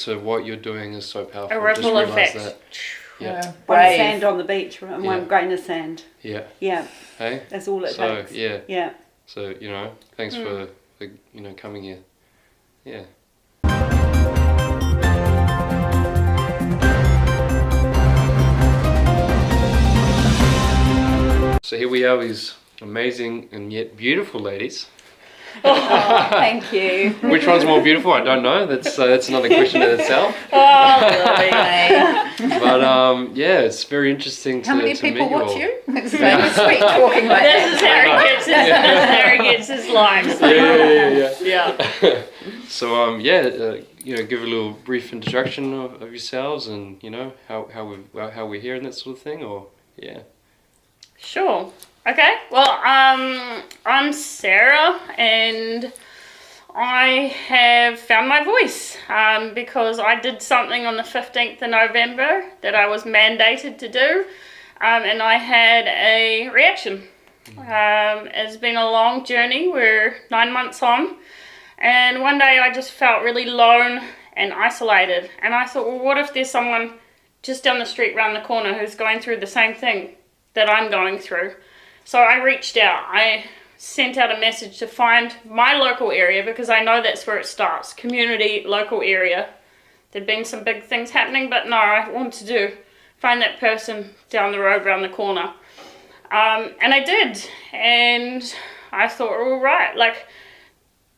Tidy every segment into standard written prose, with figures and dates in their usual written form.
So what you're doing is so powerful. A ripple effect. That. Yeah. One sand on the beach and one grain of sand. Yeah. Yeah. Hey? That's all it takes. Yeah. So, thanks for coming here. Yeah. So here we are, these amazing and yet beautiful ladies. Oh, thank you. Which one's more beautiful? I don't know. That's another question in itself. Oh, lovely. But it's very interesting to How many to people meet you watch all. you? It's very sweet talking like This is that. how he gets his lives. Yeah. So give a little brief introduction of yourselves and how we're here and that sort of thing, or Sure. Okay. Well, I'm Sarah, and I have found my voice because I did something on the 15th of November that I was mandated to do, and I had a reaction. It's been a long journey. We're 9 months on, and one day I just felt really alone and isolated, and I thought, well, what if there's someone just down the street, round the corner, who's going through the same thing that I'm going through? So I reached out. I sent out a message to find my local area, because I know that's where it starts. Community, local area. There'd been some big things happening, but no, I wanted to find that person down the road, round the corner. And I did. And I thought, all right, like,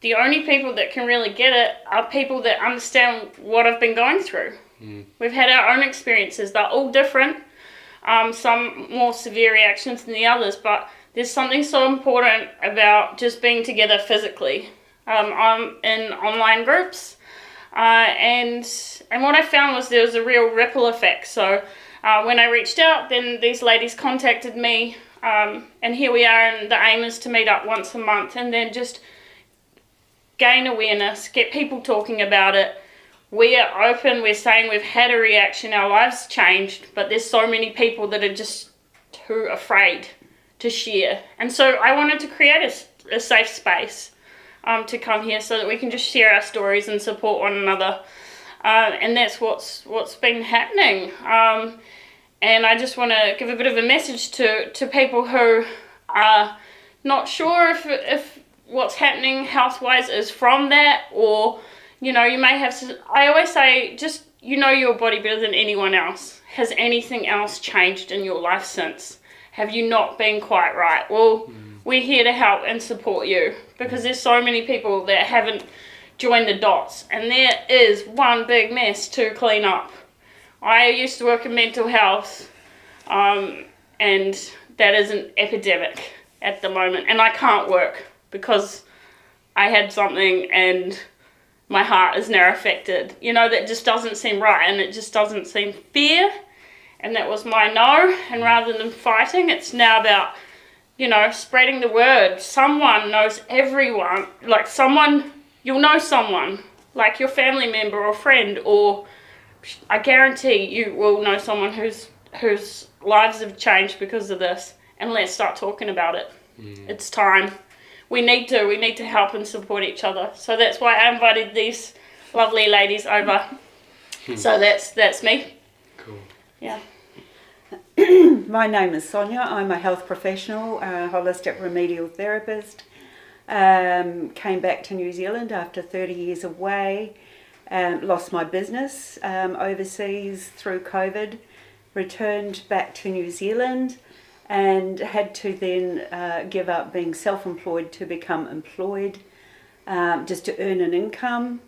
the only people that can really get it are people that understand what I've been going through. We've had our own experiences. They're all different. Some more severe reactions than the others, but there's something so important about just being together physically. I'm in online groups, and what I found was there was a real ripple effect. So when I reached out, then these ladies contacted me, and here we are, and the aim is to meet up once a month and then just gain awareness, get people talking about it. We are open, we're saying we've had a reaction, our lives changed, but there's so many people that are just too afraid to share. And so I wanted to create a safe space to come here so that we can just share our stories and support one another. And that's what's been happening. And I just want to give a bit of a message to people who are not sure if what's happening health-wise is from that, or you may have, I always say, just, your body better than anyone else. Has anything else changed in your life since? Have you not been quite right? Well, we're here to help and support you, because there's so many people that haven't joined the dots, and there is one big mess to clean up. I used to work in mental health, and that is an epidemic at the moment, and I can't work because I had something and my heart is now affected. That just doesn't seem right, and it just doesn't seem fair. And that was my no. And rather than fighting, it's now about, spreading the word. Someone knows everyone. Like you'll know someone, like your family member or friend, or I guarantee you will know someone whose lives have changed because of this. And let's start talking about it. It's time. We need to help and support each other. So that's why I invited these lovely ladies over. So that's me. Cool. Yeah. My name is Sonja. I'm a health professional, a holistic remedial therapist. Came back to New Zealand after 30 years away. Lost my business overseas through COVID. Returned back to New Zealand, and had to then give up being self-employed to become employed, just to earn an income.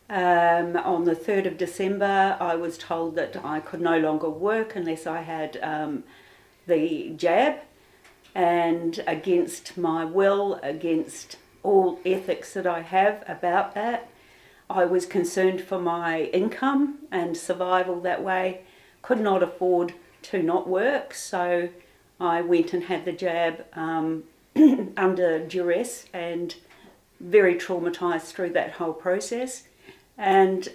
On the 3rd of December, I was told that I could no longer work unless I had the jab, and against my will, against all ethics that I have about that, I was concerned for my income and survival that way, could not afford to not work, so I went and had the jab under duress, and very traumatised through that whole process. And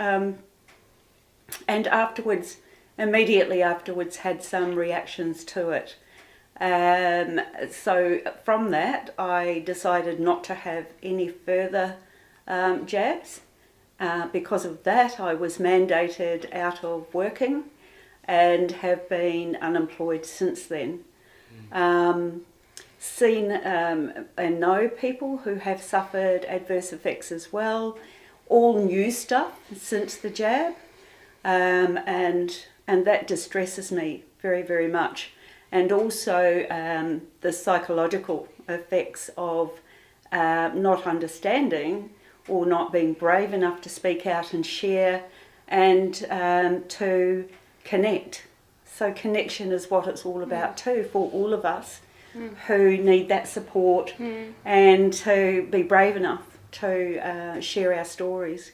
afterwards, immediately afterwards, had some reactions to it. So from that, I decided not to have any further jabs. Because of that, I was mandated out of working and have been unemployed since then. Seen and know people who have suffered adverse effects as well, all new stuff since the jab, and that distresses me very, very much. And also the psychological effects of not understanding or not being brave enough to speak out and share and to connect. So connection is what it's all about too, for all of us who need that support and to be brave enough to share our stories.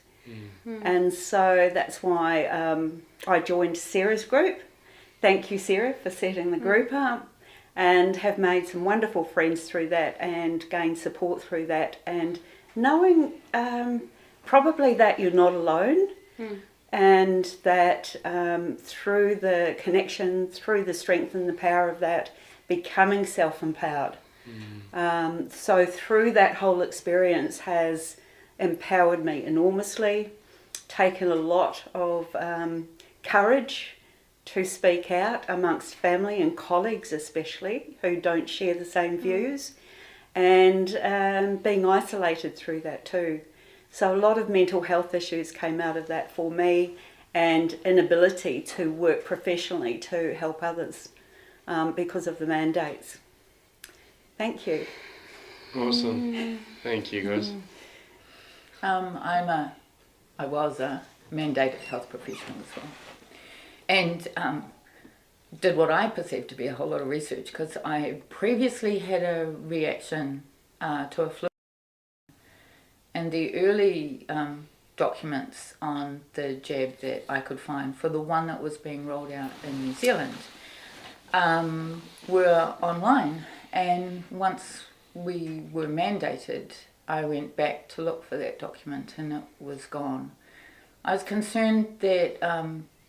And so that's why I joined Sarah's group. Thank you, Sarah, for setting the group up, and have made some wonderful friends through that and gained support through that, and knowing probably that you're not alone, and that through the connection, through the strength and the power of that, becoming self-empowered. So through that whole experience has empowered me enormously, taken a lot of courage to speak out amongst family and colleagues especially who don't share the same views, and being isolated through that too. So a lot of mental health issues came out of that for me, and inability to work professionally to help others because of the mandates. Thank you. Awesome. Thank you, guys. I was a mandated health professional as well, and did what I perceived to be a whole lot of research, because I previously had a reaction to a flu, and the early documents on the jab that I could find for the one that was being rolled out in New Zealand were online, and once we were mandated, I went back to look for that document and it was gone. I was concerned that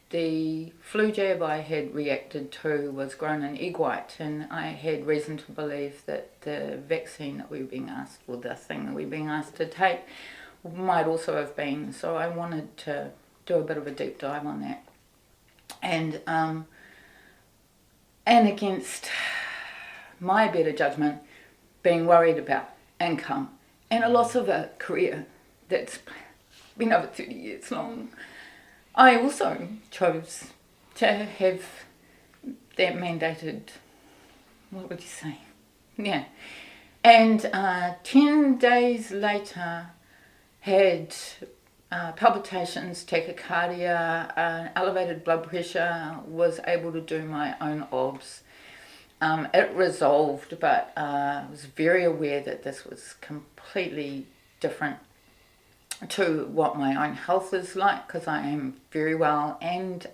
the flu jab I had reacted to was grown in egg white, and I had reason to believe that the vaccine that we were being asked, or the thing that we were being asked to take, might also have been. So I wanted to do a bit of a deep dive on that. And against my better judgment, being worried about income and a loss of a career that's been over 30 years long, I also chose to have that mandated, what would you say? Yeah. And 10 days later, had palpitations, tachycardia, elevated blood pressure, was able to do my own OBS. It resolved, but I was very aware that this was completely different to what my own health is like, because I am very well and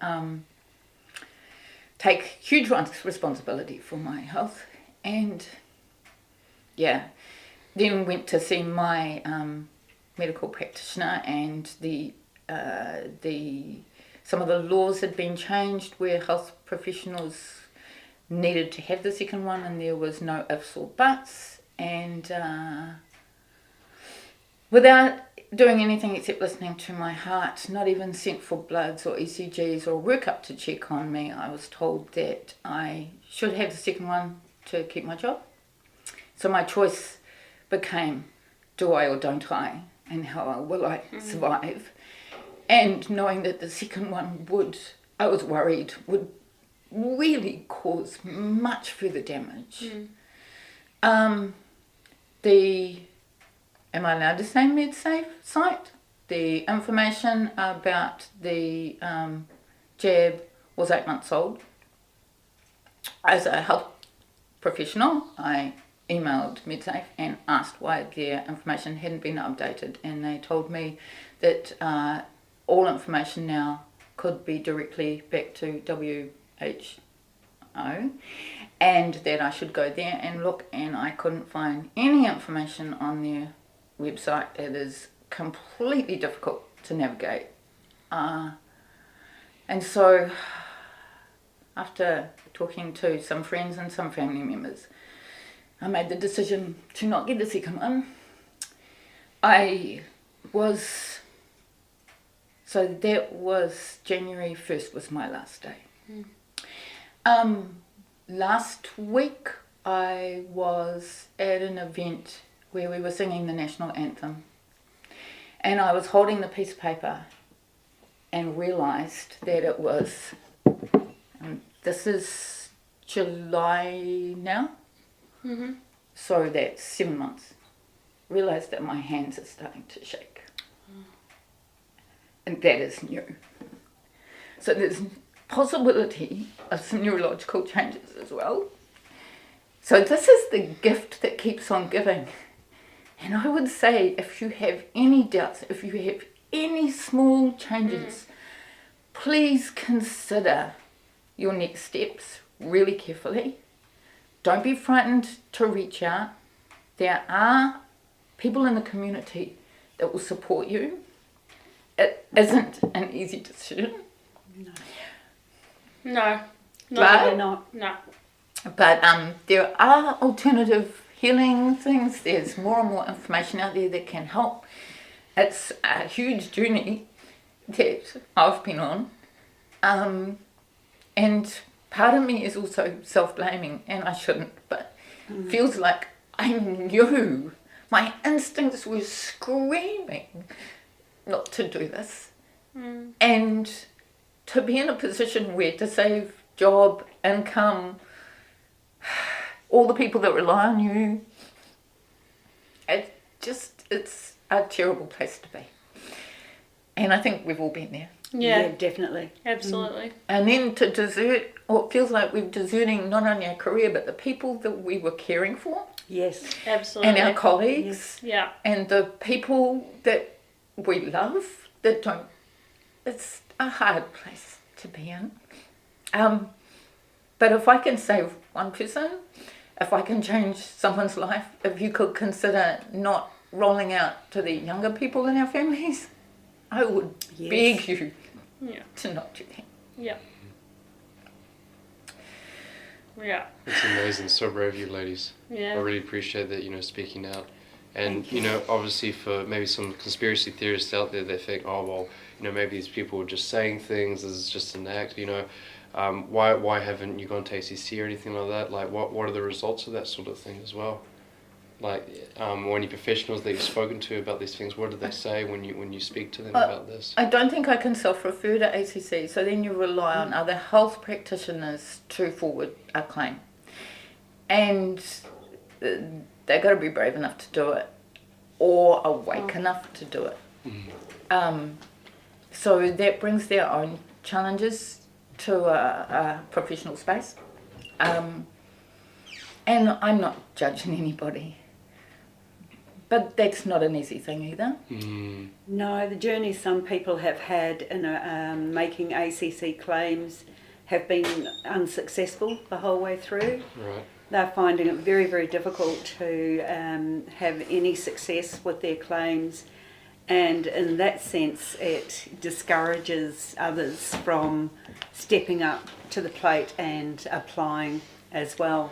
take huge responsibility for my health. And yeah, then went to see my medical practitioner, and some of the laws had been changed where health professionals needed to have the second one, and there was no ifs or buts, and without doing anything except listening to my heart, not even sent for bloods or ECGs or workup to check on me, I was told that I should have the second one to keep my job. So my choice became, do I or don't I, and how will I survive? And knowing that the second one would, I was worried, would really cause much further damage. Am I allowed to say MedSafe site? The information about the jab was 8 months old. As a health professional, I emailed MedSafe and asked why their information hadn't been updated, and they told me that all information now could be directly back to WHO, and that I should go there and look, and I couldn't find any information on their website. It is completely difficult to navigate, and so after talking to some friends and some family members, I made the decision to not get the second one. I was So that was January 1st was my last day. Last week I was at an event where we were singing the national anthem, and I was holding the piece of paper and realised that it was, this is July now, so that's 7 months. Realised that my hands are starting to shake. And that is new. So there's possibility of some neurological changes as well. So this is the gift that keeps on giving. And I would say, if you have any doubts, if you have any small changes, please consider your next steps really carefully. Don't be frightened to reach out. There are people in the community that will support you. It isn't an easy decision. No. But, not. No. but there are alternative healing things. There's more and more information out there that can help. It's a huge journey that I've been on. And part of me is also self-blaming, and I shouldn't, but feels like I knew. My instincts were screaming not to do this. And to be in a position where to save job, income, all the people that rely on you, it's a terrible place to be. And I think we've all been there. Yeah, definitely. absolutely. And then to desert, or it feels like we're deserting not only our career, but the people that we were caring for. Yes. Absolutely. And our colleagues. Yeah. And the people that we love that don't. It's a hard place to be in. But if I can save one person, if I can change someone's life, if you could consider not rolling out to the younger people in our families, I would beg you to not do that. Yeah. Yeah. It's amazing. So brave of you ladies. Yeah. I really appreciate that, speaking out. And, obviously for maybe some conspiracy theorists out there, they think, oh, well, maybe these people are just saying things, this is just an act, why haven't you gone to ACC or anything like that? Like, what are the results of that sort of thing as well? Like, or any professionals that you've spoken to about these things, what do they say when you speak to them about this? I don't think I can self-refer to ACC, so then you rely on other health practitioners to forward a claim. And they've got to be brave enough to do it, or awake enough to do it. So that brings their own challenges to a professional space. And I'm not judging anybody. But that's not an easy thing either. No, the journey some people have had in making ACC claims have been unsuccessful the whole way through. Right. They're finding it very, very difficult to have any success with their claims, and in that sense it discourages others from stepping up to the plate and applying as well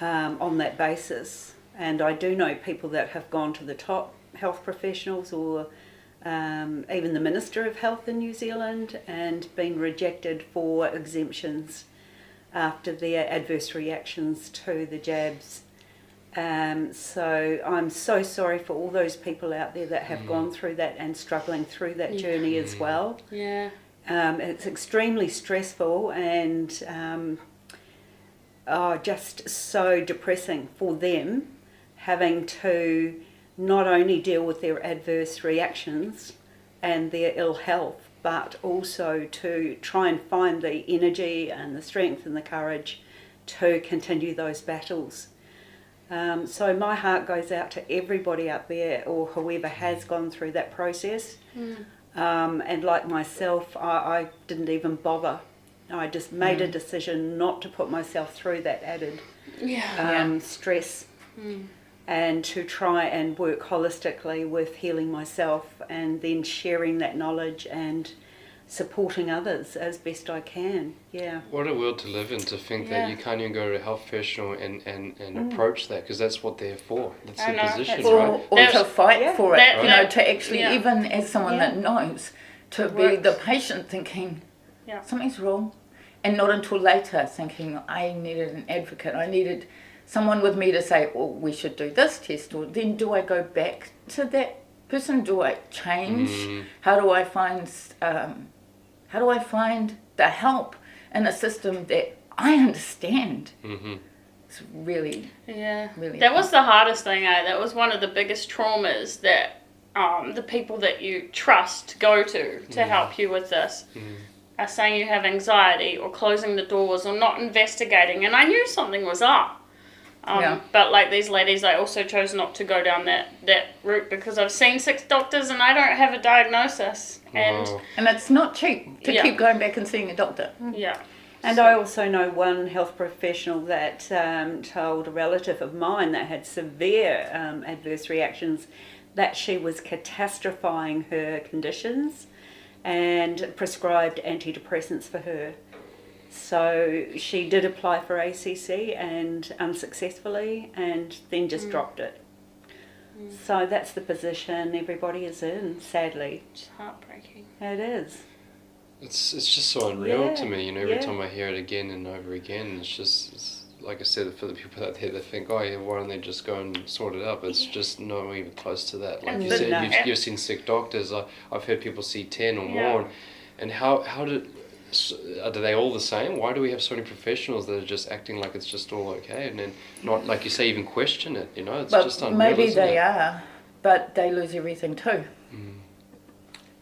on that basis. And I do know people that have gone to the top health professionals or even the Minister of Health in New Zealand and been rejected for exemptions after their adverse reactions to the jabs. So I'm so sorry for all those people out there that have gone through that and struggling through that journey as well. Yeah. It's extremely stressful and just so depressing for them, having to not only deal with their adverse reactions and their ill health, but also to try and find the energy and the strength and the courage to continue those battles. So my heart goes out to everybody out there or whoever has gone through that process. And like myself, I didn't even bother. I just made a decision not to put myself through that added stress. And to try and work holistically with healing myself and then sharing that knowledge and supporting others as best I can. Yeah. What a world to live in, to think that you can't even go to a health professional and approach that, because that's what they're for. That's their position, right? Or to fight for it, to actually even as someone that knows, to be the patient thinking, Yeah. something's wrong. And not until later thinking, I needed an advocate. I needed someone with me to say, well, we should do this test. Or then do I go back to that person? Do I change? How do I find the help in a system that I understand? It's really, really That was the hardest thing, That was one of the biggest traumas that the people that you trust go to help you with this are saying you have anxiety or closing the doors or not investigating. And I knew something was up. But like these ladies, I also chose not to go down that route because I've seen 6 doctors and I don't have a diagnosis. And it's not cheap to keep going back and seeing a doctor. Yeah. And I also know one health professional that told a relative of mine that had severe adverse reactions that she was catastrophizing her conditions and prescribed antidepressants for her. So she did apply for ACC and unsuccessfully, and then just dropped it. So that's the position everybody is in, sadly. It's heartbreaking. It is. It's just so unreal to Yeah, me, every time I hear it again and over again. It's like I said, for the people out there that think, oh yeah, why don't they just go and sort it up? It's just not even close to that. Like you said, you've seen sick doctors. I've heard people see 10 or more. And how are they all the same? Why do we have so many professionals that are just acting like it's just all okay, and then not, like you say, even question it? It's just unreal. Maybe they are, but they lose everything too.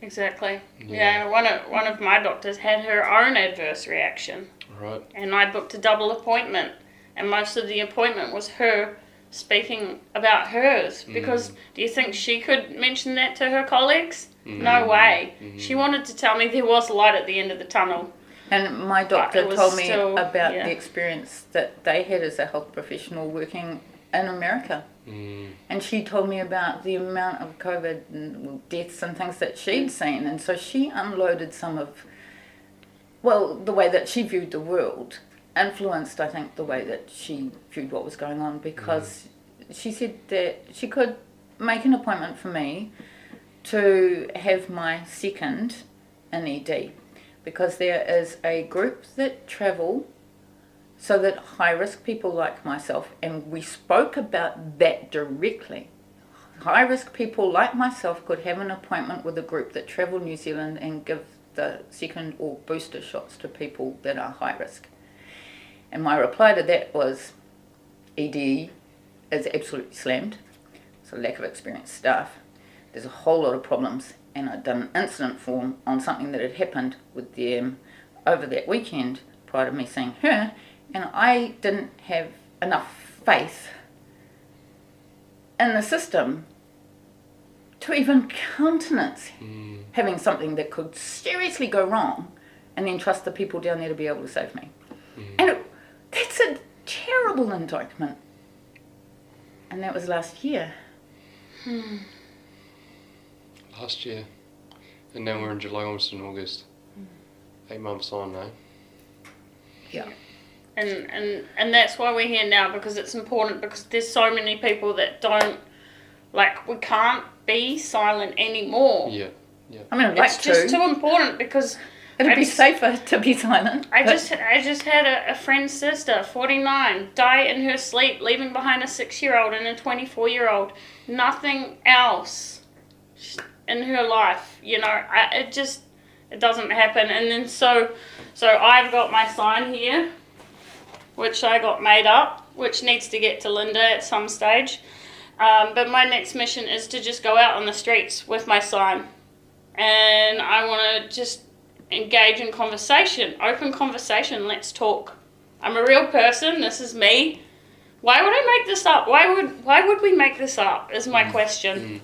Exactly. Yeah. One of my doctors had her own adverse reaction. Right. And I booked a double appointment, and most of the appointment was her speaking about hers. Because do you think she could mention that to her colleagues? No way. She wanted to tell me there was light at the end of the tunnel. And my doctor told me still, about the experience that they had as a health professional working in America. And she told me about the amount of COVID and deaths and things that she'd seen. And so she unloaded some of, the way that she viewed the world influenced, I think, the way that she viewed what was going on, because she said that she could make an appointment for me to have my second in ED, because there is a group that travel so that high-risk people like myself, and we spoke about that directly, high-risk people like myself could have an appointment with a group that travel New Zealand and give the second or booster shots to people that are high-risk. And my reply to that was, ED is absolutely slammed. It's a lack of experienced staff. There's a whole lot of problems, and I'd done an incident form on something that had happened with them over that weekend prior to me seeing her, and I didn't have enough faith in the system to even countenance having something that could seriously go wrong and then trust the people down there to be able to save me. And that's a terrible indictment. And that was last year. Last year. And now we're in July, almost in August. 8 months on, eh? Yeah. And that's why we're here now, because it's important, because there's so many people that don't, we can't be silent anymore. Yeah. I mean, I'd like It's just too important, because it'd be safer to be silent. I just had a friend's sister, 49, die in her sleep, leaving behind a 6-year-old and a 24-year-old. Nothing else in her life, it doesn't happen. And then so I've got my sign here, which I got made up, which needs to get to Linda at some stage. But my next mission is to just go out on the streets with my sign. And I want to just engage in conversation, open conversation, let's talk. I'm a real person, this is me. Why would I make this up? Why would we make this up, is my question.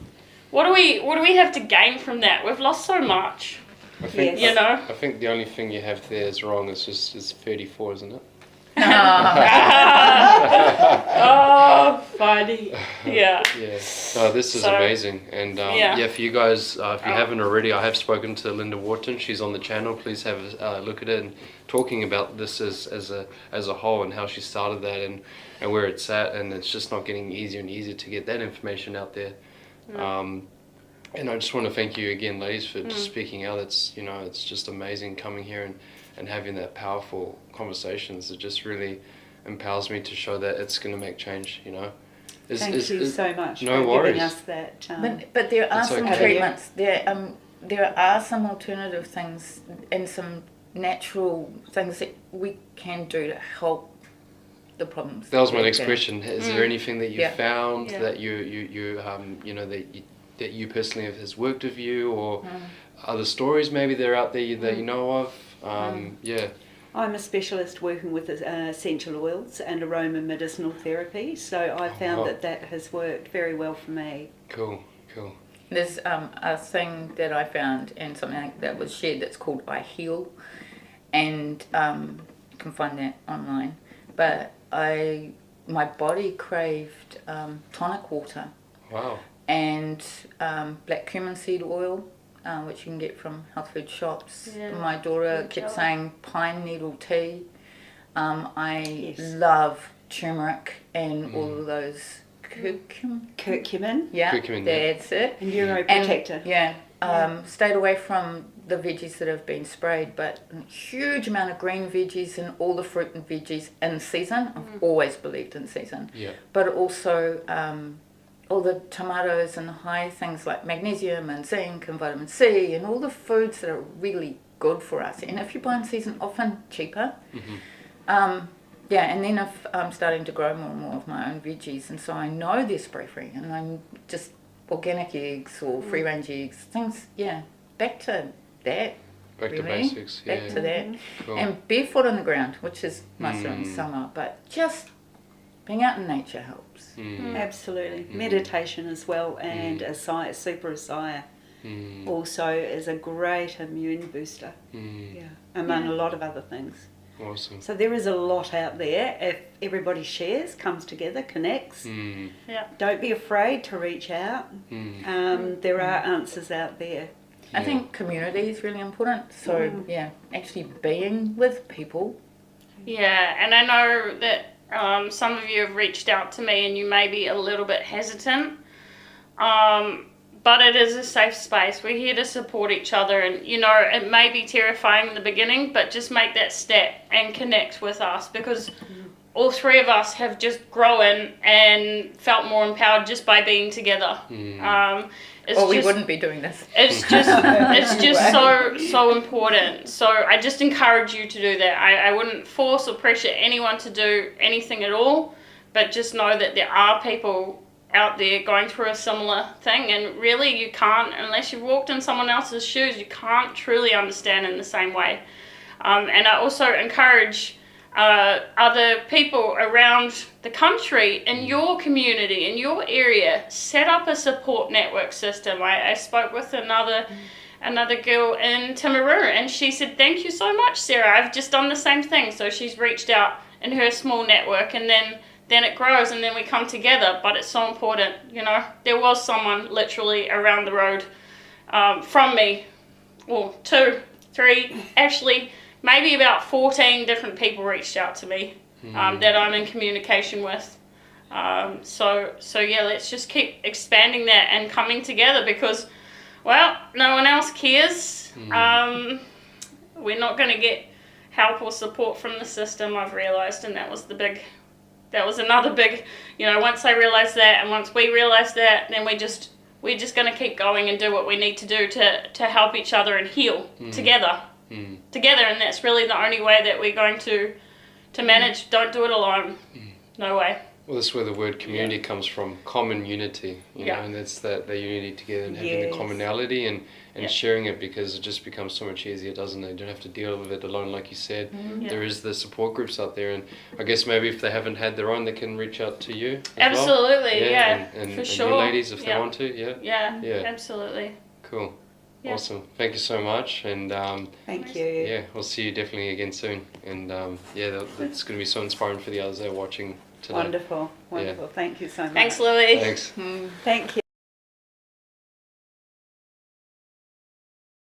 What do we have to gain from that? We've lost so much. I think, you know? I think the only thing you have there is wrong is 34, isn't it? Oh, funny. Yeah. Yeah. No, this is amazing. And for you guys, if you haven't already, I have spoken to Linda Wharton. She's on the channel. Please have a look at it and talking about this as a whole and how she started that and where it's at. And it's just not getting easier and easier to get that information out there. And I just want to thank you again, ladies, for just speaking out. It's, you know, it's just amazing coming here and having that powerful conversations. It just really empowers me to show that it's going to make change, you know. Thank you so much no for worries. giving us that. But there are It's some okay. treatments. There are some alternative things and some natural things that we can do to help the problems. That was my next question. Is there anything that you Yeah. found Yeah. that you know, that you personally has worked with you, or other stories maybe that are out there that you know of? Yeah. I'm a specialist working with essential oils and aroma medicinal therapy, so I found wow. that has worked very well for me. Cool. There's a thing that I found and something that was shared that's called I Heal, and you can find that online. But my body craved tonic water Wow. and black cumin seed oil, which you can get from health food shops. Yeah. My daughter Good kept job. saying pine needle tea. I Yes. love turmeric and all of those Curcumin, Yeah, Curcumin, yeah. that's it. and neuroprotector. Stayed away from the veggies that have been sprayed, but a huge amount of green veggies and all the fruit and veggies in season. I've always believed in season. Yeah. But also all the tomatoes and high things like magnesium and zinc and vitamin C and all the foods that are really good for us. And if you buy in season, often cheaper. And then if I'm starting to grow more and more of my own veggies, and so I know they're spray free, and I'm just organic eggs or free range eggs, things, back to that. Back to really. basics. Yeah. Back to that. Cool. And barefoot on the ground, which is nicer in summer, but just being out in nature helps. Absolutely. Meditation as well, and super also is a great immune booster. Among a lot of other things. Awesome. So there is a lot out there. If everybody shares, comes together, connects, don't be afraid to reach out. There are answers out there. I think community is really important. So actually being with people. Yeah, and I know that some of you have reached out to me and you may be a little bit hesitant. But it is a safe space. We're here to support each other, and you know, it may be terrifying in the beginning, but just make that step and connect with us, because all three of us have just grown and felt more empowered just by being together. We wouldn't be doing this. It's just so important. So I just encourage you to do that. I wouldn't force or pressure anyone to do anything at all, but just know that there are people out there going through a similar thing, and really you can't, unless you've walked in someone else's shoes, you can't truly understand in the same way. And I also encourage other people around the country, in your community, in your area, set up a support network system. I spoke with another girl in Timaru, and she said, "Thank you so much, Sarah, I've just done the same thing." So she's reached out in her small network, and then it grows, and then we come together. But it's so important, you know. There was someone literally around the road from me, well, 2, 3, actually maybe about 14 different people reached out to me that I'm in communication with. So let's just keep expanding that and coming together, because, well, no one else cares. We're not going to get help or support from the system, I've realised, and that was another big, you know, once I realised that, and once we realised that, then we're just going to keep going and do what we need to do to help each other and heal together. Together, and that's really the only way that we're going to manage. Don't do it alone. No way. Well, that's where the word community comes from, common unity, you know, and that's the unity together and having the commonality and sharing it, because it just becomes so much easier, doesn't it? You don't have to deal with it alone, like you said. There is the support groups out there, and I guess maybe if they haven't had their own, they can reach out to you as Absolutely, well. and for sure. you ladies, if they want to, Yeah, absolutely. Cool. Yeah. Awesome. Thank you so much, and Thank you. yeah, we'll see you definitely again soon, and that's going to be so inspiring for the others that are watching today. Wonderful. Thank you so much. Thanks, Louie. Thanks. Thank you.